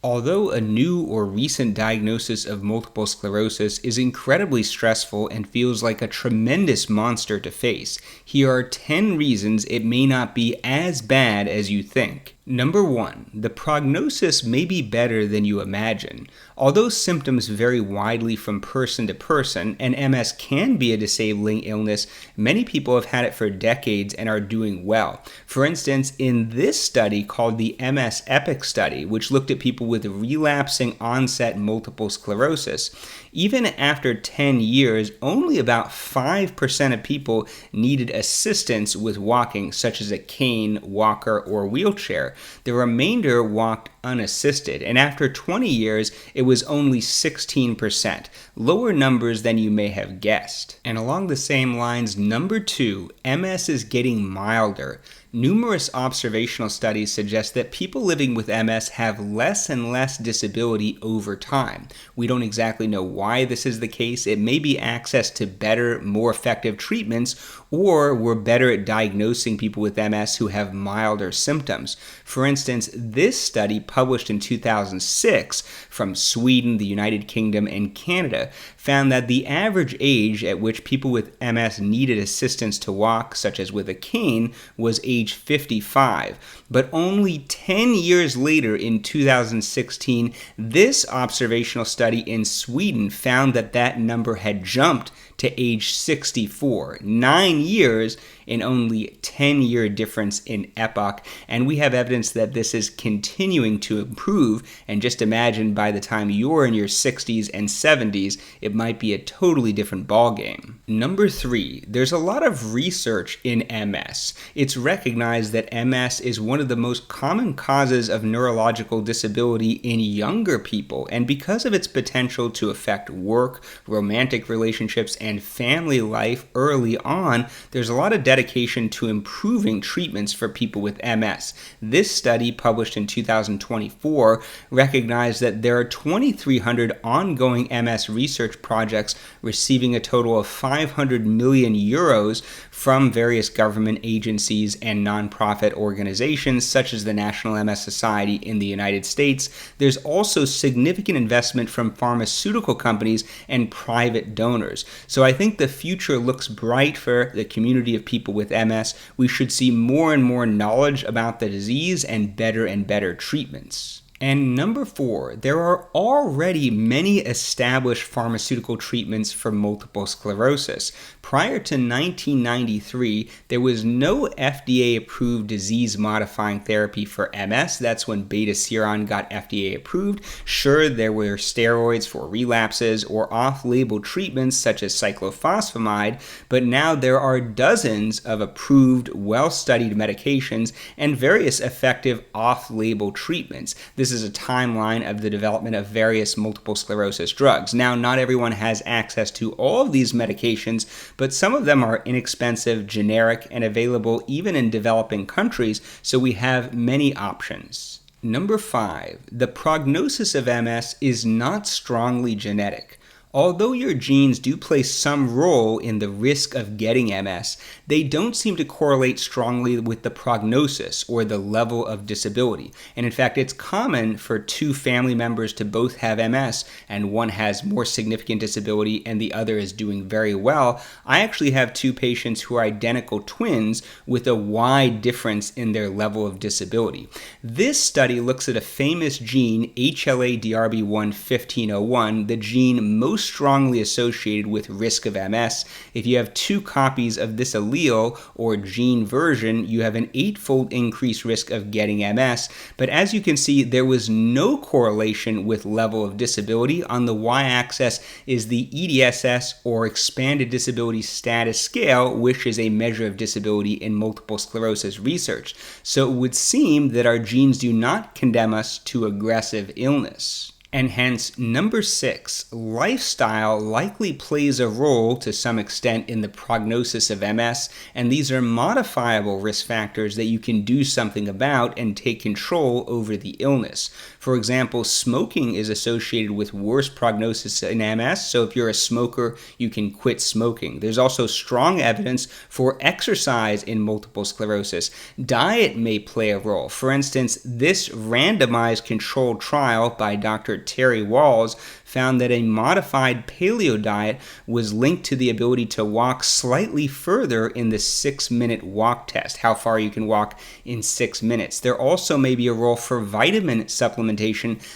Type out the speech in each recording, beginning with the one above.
Although a new or recent diagnosis of multiple sclerosis is incredibly stressful and feels like a tremendous monster to face, here are 10 reasons it may not be as bad as you think. Number 1, the prognosis may be better than you imagine. Although symptoms vary widely from person to person, and MS can be a disabling illness, many people have had it for decades and are doing well. For instance, in this study called the MS EPIC study, which looked at people with relapsing onset multiple sclerosis, even after 10 years, only about 5% of people needed assistance with walking, such as a cane, walker, or wheelchair. The remainder walked unassisted, and after 20 years, it was only 16%, lower numbers than you may have guessed. And along the same lines, number 2, MS is getting milder. Numerous observational studies suggest that people living with MS have less and less disability over time. We don't exactly know why this is the case. It may be access to better, more effective treatments, or we're better at diagnosing people with MS who have milder symptoms. For instance, this study published in 2006 from Sweden, the United Kingdom, and Canada found that the average age at which people with MS needed assistance to walk, such as with a cane, was age 55. But only 10 years later, in 2016, this observational study in Sweden found that that number had jumped to age 64, 9 years in only 10-year difference in epoch, and we have evidence that this is continuing to improve, and just imagine by the time you're in your 60s and 70s, it might be a totally different ballgame. Number 3, there's a lot of research in MS. It's recognized that MS is one of the most common causes of neurological disability in younger people, and because of its potential to affect work, romantic relationships, and family life early on, there's a lot of dedication to improving treatments for people with MS. This study, published in 2024, recognized that there are 2,300 ongoing MS research projects receiving a total of 500 million euros from various government agencies and nonprofit organizations such as the National MS Society in the United States. There's also significant investment from pharmaceutical companies and private donors. So I think the future looks bright for the community of people with MS. We should see more and more knowledge about the disease and better treatments. And number 4, there are already many established pharmaceutical treatments for multiple sclerosis. Prior to 1993, there was no FDA-approved disease-modifying therapy for MS. That's when beta-seron got FDA approved. Sure, there were steroids for relapses or off-label treatments such as cyclophosphamide, but now there are dozens of approved, well-studied medications and various effective off-label treatments. This is a timeline of the development of various multiple sclerosis drugs. Now, not everyone has access to all of these medications, but some of them are inexpensive, generic, and available even in developing countries, so we have many options. Number 5, the prognosis of MS is not strongly genetic. Although your genes do play some role in the risk of getting MS, they don't seem to correlate strongly with the prognosis or the level of disability. And in fact, it's common for 2 family members to both have MS, and one has more significant disability and the other is doing very well. I actually have 2 patients who are identical twins with a wide difference in their level of disability. This study looks at a famous gene, HLA-DRB1-1501, the gene most strongly associated with risk of MS. If you have 2 copies of this allele or gene version, you have an 8-fold increased risk of getting MS. But as you can see, there was no correlation with level of disability. On the y-axis is the EDSS, or Expanded Disability Status Scale, which is a measure of disability in multiple sclerosis research. So it would seem that our genes do not condemn us to aggressive illness. And hence, number 6, lifestyle likely plays a role to some extent in the prognosis of MS, and these are modifiable risk factors that you can do something about and take control over the illness. For example, smoking is associated with worse prognosis in MS, so if you're a smoker, you can quit smoking. There's also strong evidence for exercise in multiple sclerosis. Diet may play a role. For instance, this randomized controlled trial by Dr. Terry Walls found that a modified paleo diet was linked to the ability to walk slightly further in the 6-minute walk test, how far you can walk in 6 minutes. There also may be a role for vitamin supplementation.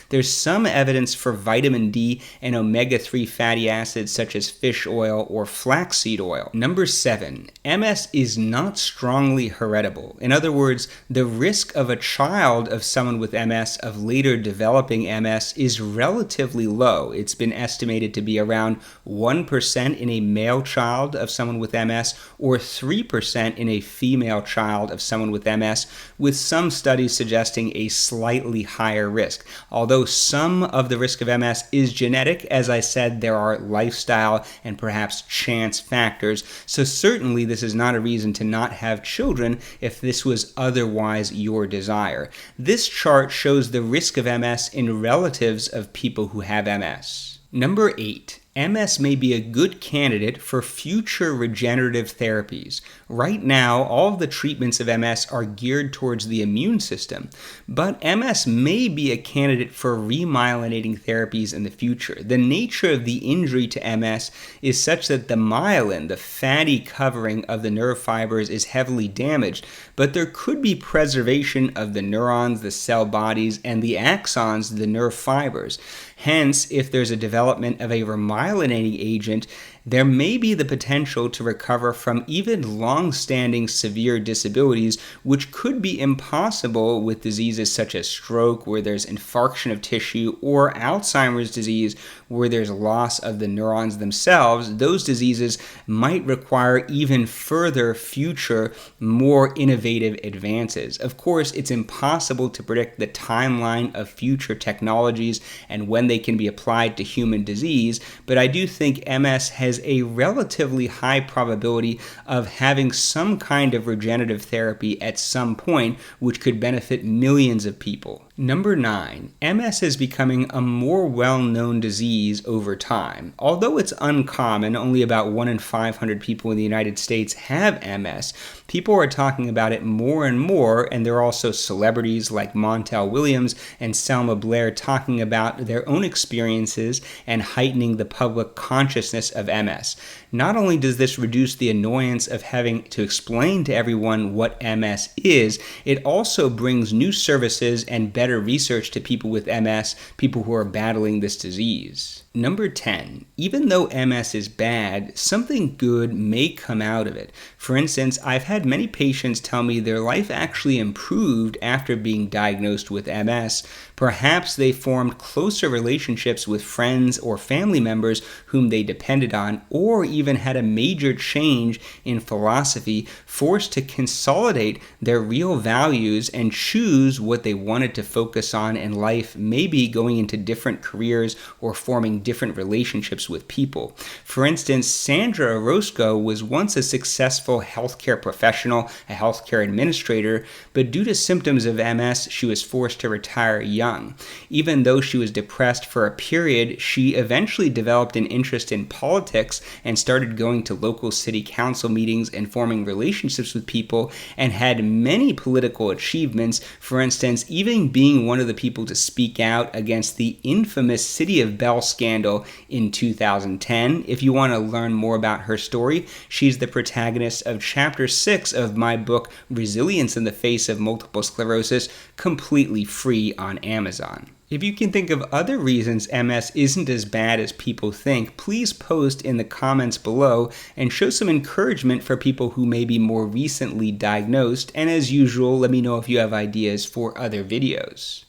There's some evidence for vitamin D and omega-3 fatty acids such as fish oil or flaxseed oil. Number 7, MS is not strongly heritable. In other words, the risk of a child of someone with MS of later developing MS is relatively low. It's been estimated to be around 1% in a male child of someone with MS or 3% in a female child of someone with MS, with some studies suggesting a slightly higher risk. Although some of the risk of MS is genetic, as I said, there are lifestyle and perhaps chance factors. So certainly this is not a reason to not have children if this was otherwise your desire. This chart shows the risk of MS in relatives of people who have MS. Number 8. MS may be a good candidate for future regenerative therapies. Right now, all of the treatments of MS are geared towards the immune system, but MS may be a candidate for remyelinating therapies in the future. The nature of the injury to MS is such that the myelin, the fatty covering of the nerve fibers, is heavily damaged, but there could be preservation of the neurons, the cell bodies, and the axons, the nerve fibers. Hence, if there's a development of a remyelinating agent, there may be the potential to recover from even long-standing severe disabilities, which could be impossible with diseases such as stroke, where there's infarction of tissue, or Alzheimer's disease, where there's loss of the neurons themselves. Those diseases might require even further future, more innovative advances. Of course, it's impossible to predict the timeline of future technologies and when they can be applied to human disease, but I do think MS has a relatively high probability of having some kind of regenerative therapy at some point, which could benefit millions of people. Number 9, MS is becoming a more well-known disease over time. Although it's uncommon, only about 1 in 500 people in the United States have MS, people are talking about it more and more, and there are also celebrities like Montel Williams and Selma Blair talking about their own experiences and heightening the public consciousness of MS. Not only does this reduce the annoyance of having to explain to everyone what MS is, it also brings new services and better research to people with MS, people who are battling this disease. Number 10, even though MS is bad, something good may come out of it. For instance, I've had many patients tell me their life actually improved after being diagnosed with MS. Perhaps they formed closer relationships with friends or family members whom they depended on, or even had a major change in philosophy, forced to consolidate their real values and choose what they wanted to focus on in life, maybe going into different careers or forming different relationships with people. For instance, Sandra Orozco was once a successful healthcare professional, a healthcare administrator, but due to symptoms of MS, she was forced to retire young. Even though she was depressed for a period, she eventually developed an interest in politics and started going to local city council meetings and forming relationships with people, and had many political achievements. For instance, even being one of the people to speak out against the infamous City of Bell scandal in 2010. If you want to learn more about her story, she's the protagonist of Chapter 6 of my book, Resilience in the Face of Multiple Sclerosis, completely free on Amazon. If you can think of other reasons MS isn't as bad as people think, please post in the comments below and show some encouragement for people who may be more recently diagnosed. And as usual, let me know if you have ideas for other videos.